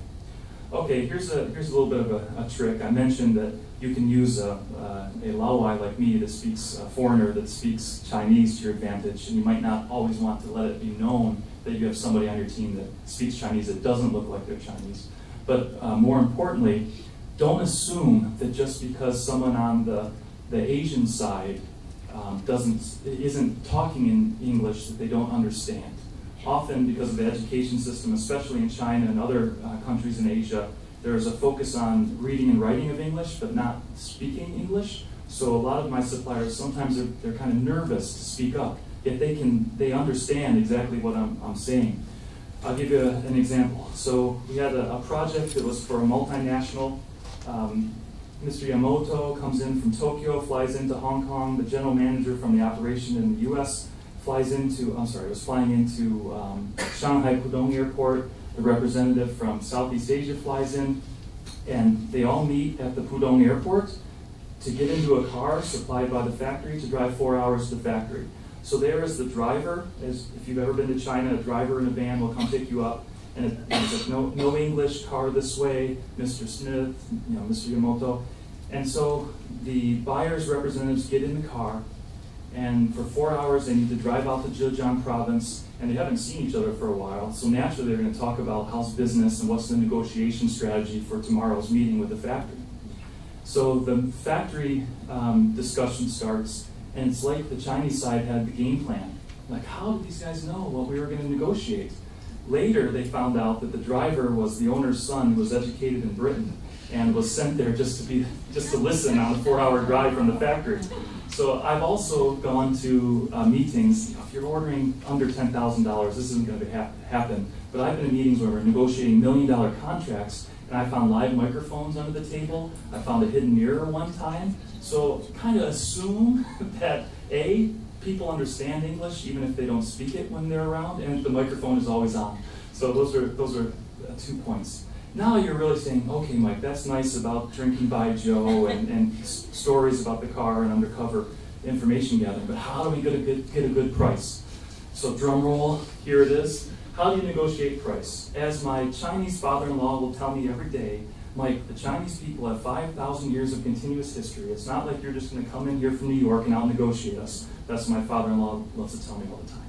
Okay, here's a little bit of a trick. I mentioned that you can use a Laowai like me that speaks a foreigner that speaks Chinese to your advantage, and you might not always want to let it be known that you have somebody on your team that speaks Chinese that doesn't look like they're Chinese. But more importantly, don't assume that just because someone on the Asian side isn't talking in English that they don't understand. Often, because of the education system, especially in China and other countries in Asia, there's a focus on reading and writing of English, but not speaking English. So a lot of my suppliers, sometimes they're kind of nervous to speak up, yet they understand exactly what I'm saying. I'll give you an example. So we had a project that was for a multinational. Mr. Yamamoto comes in from Tokyo, flies into Hong Kong. The general manager from the operation in the U.S. was flying into Shanghai Pudong Airport. The representative from Southeast Asia flies in, and they all meet at the Pudong Airport to get into a car supplied by the factory to drive 4 hours to the factory. So there is the driver, as if you've ever been to China, a driver in a van will come pick you up, and it's like, no English, car this way, Mr. Smith, Mr. Yamamoto. And so the buyer's representatives get in the car, and for 4 hours they need to drive out to Zhejiang province, and they haven't seen each other for a while, so naturally they're going to talk about how's business and what's the negotiation strategy for tomorrow's meeting with the factory. So the factory discussion starts, and it's like the Chinese side had the game plan. Like, how did these guys know what we were going to negotiate? Later, they found out that the driver was the owner's son who was educated in Britain and was sent there just to listen on a 4-hour drive from the factory. So I've also gone to meetings. If you're ordering under $10,000, this isn't going to happen. But I've been in meetings where we're negotiating $1 million contracts, and I found live microphones under the table. I found a hidden mirror one time. So kind of assume that people understand English even if they don't speak it when they're around, and the microphone is always on. So those are 2 points. Now you're really saying, okay, Mike, that's nice about drinking by Joe and stories about the car and undercover information gathering, but how do we get a good price? So drum roll, here it is. How do you negotiate price? As my Chinese father-in-law will tell me every day, Mike, the Chinese people have 5,000 years of continuous history. It's not like you're just going to come in here from New York and out-negotiate us. That's what my father-in-law loves to tell me all the time.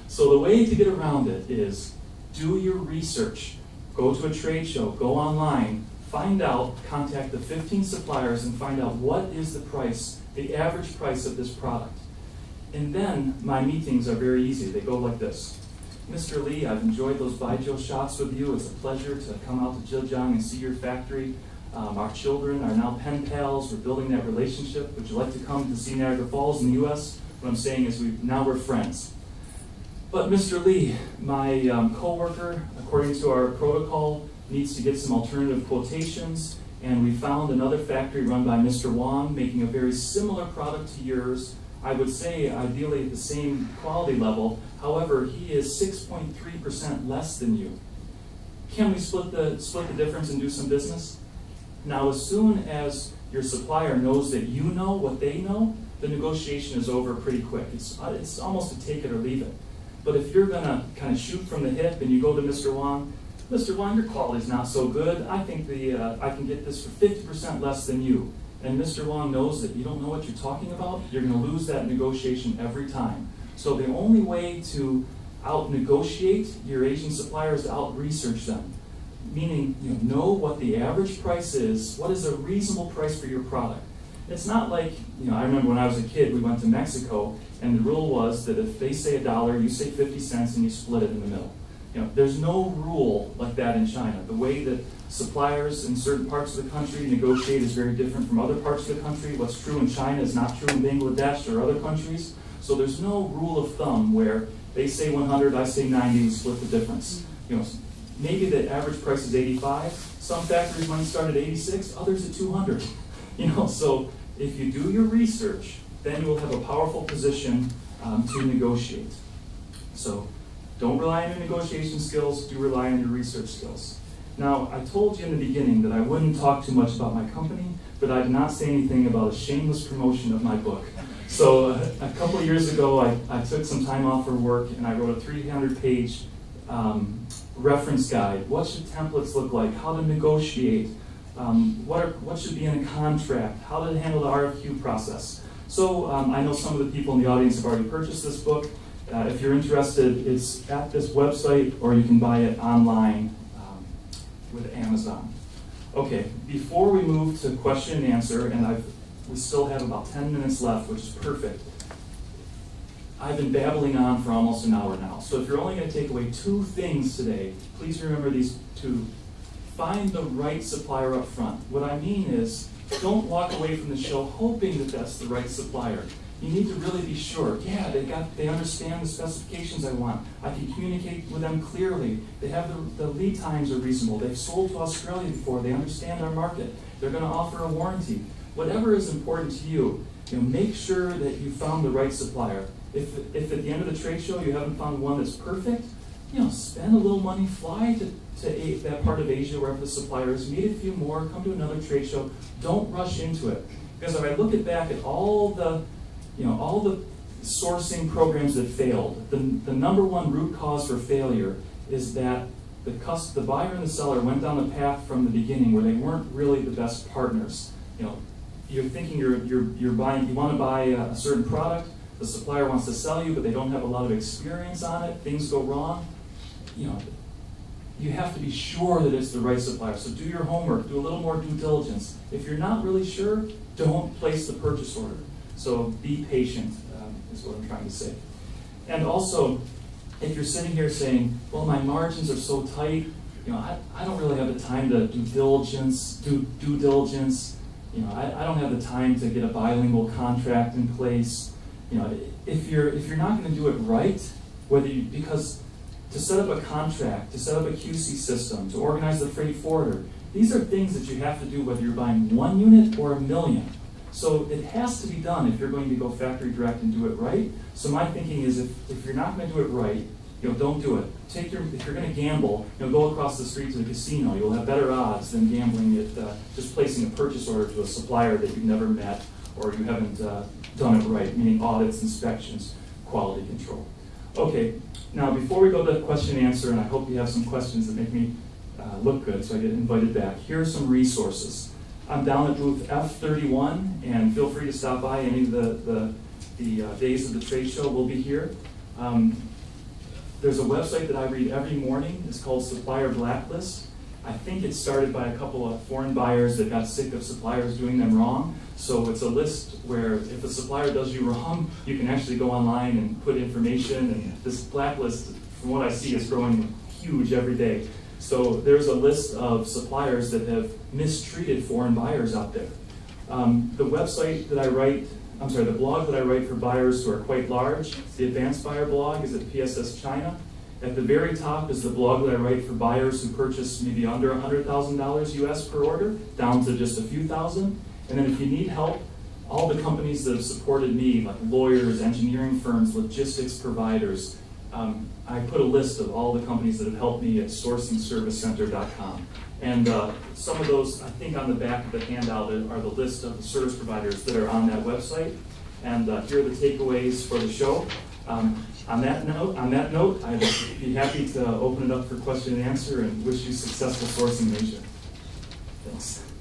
So the way to get around it is do your research. Go to a trade show, go online, find out, contact the 15 suppliers and find out what is the price, the average price of this product. And then my meetings are very easy. They go like this. Mr. Lee, I've enjoyed those Baijiu shots with you. It's a pleasure to come out to Zhejiang and see your factory. Our children are now pen pals. We're building that relationship. Would you like to come to see Niagara Falls in the U.S.? What I'm saying is now we're friends. But Mr. Lee, my coworker, according to our protocol, needs to get some alternative quotations, and we found another factory run by Mr. Wong making a very similar product to yours. I would say ideally at the same quality level. However, he is 6.3% less than you. Can we split the difference and do some business? Now, as soon as your supplier knows that you know what they know, the negotiation is over pretty quick. It's almost a take it or leave it. But if you're going to kind of shoot from the hip and you go to Mr. Wong, your quality's not so good. I think I can get this for 50% less than you. And Mr. Wong knows that you don't know what you're talking about. You're going to lose that negotiation every time. So the only way to out-negotiate your Asian suppliers is to out-research them. Meaning, know what the average price is. What is a reasonable price for your product? It's not like, I remember when I was a kid, we went to Mexico, and the rule was that if they say $1, you say 50 cents, and you split it in the middle. There's no rule like that in China. The way that suppliers in certain parts of the country negotiate is very different from other parts of the country. What's true in China is not true in Bangladesh or other countries. So there's no rule of thumb where they say 100, I say 90, and split the difference. Maybe the average price is 85. Some factories might start at 86, others at 200. So if you do your research, then you will have a powerful position to negotiate. So don't rely on your negotiation skills, do rely on your research skills. Now, I told you in the beginning that I wouldn't talk too much about my company, but I did not say anything about a shameless promotion of my book. So a couple of years ago, I took some time off for work and I wrote a 300-page reference guide. What should templates look like? How to negotiate? What should be in a contract? How to handle the RFQ process? So I know some of the people in the audience have already purchased this book. If you're interested, it's at this website, or you can buy it online with Amazon. Okay, before we move to question and answer, and we still have about 10 minutes left, which is perfect. I've been babbling on for almost an hour now. So if you're only going to take away 2 things today, please remember these 2. Find the right supplier up front. What I mean is, don't walk away from the show hoping that that's the right supplier. You need to really be sure. Yeah, they understand the specifications I want. I can communicate with them clearly. They have the lead times are reasonable. They've sold to Australia before. They understand our market. They're going to offer a warranty. Whatever is important to you, make sure that you found the right supplier. If at the end of the trade show you haven't found one that's perfect, spend a little money, fly to that part of Asia wherever the supplier is, meet a few more, come to another trade show. Don't rush into it. Because if I look back at all the sourcing programs that failed, the number one root cause for failure is that the buyer and the seller went down the path from the beginning where they weren't really the best partners. You're thinking you're buying, you want to buy a certain product, the supplier wants to sell you, but they don't have a lot of experience on it, things go wrong. You have to be sure that it's the right supplier. So do your homework, do a little more due diligence. If you're not really sure, don't place the purchase order. So be patient, is what I'm trying to say. And also, if you're sitting here saying, well, my margins are so tight, I don't really have the time to do due diligence. I don't have the time to get a bilingual contract in place. If you're not going to do it right, because to set up a contract, to set up a QC system, to organize the freight forwarder, these are things that you have to do whether you're buying 1 unit or 1 million. So it has to be done if you're going to go factory direct and do it right. So my thinking is if you're not going to do it right, don't do it. If you're going to gamble, go across the street to the casino. You'll have better odds than gambling at just placing a purchase order to a supplier that you've never met or you haven't done it right, meaning audits, inspections, quality control. Okay, now before we go to question and answer, and I hope you have some questions that make me look good so I get invited back, here are some resources. I'm down at booth F31, and feel free to stop by any of the days of the trade show. We'll be here. There's a website that I read every morning. It's called Supplier Blacklist. I think it started by a couple of foreign buyers that got sick of suppliers doing them wrong. So it's a list where if a supplier does you wrong, you can actually go online and put information. And this blacklist from what I see, is growing huge every day. So there's a list of suppliers that have mistreated foreign buyers out there. The website that I write, the blog that I write for buyers who are quite large, the advanced buyer blog, is at PSS China. At the very top is the blog that I write for buyers who purchase maybe under $100,000 US per order, down to just a few thousand. And then if you need help, all the companies that have supported me, like lawyers, engineering firms, logistics providers, I put a list of all the companies that have helped me at sourcingservicecenter.com. And some of those, I think on the back of the handout, are the list of the service providers that are on that website. And here are the takeaways for the show. On that note, I'd be happy to open it up for question and answer and wish you successful sourcing in Asia. Thanks.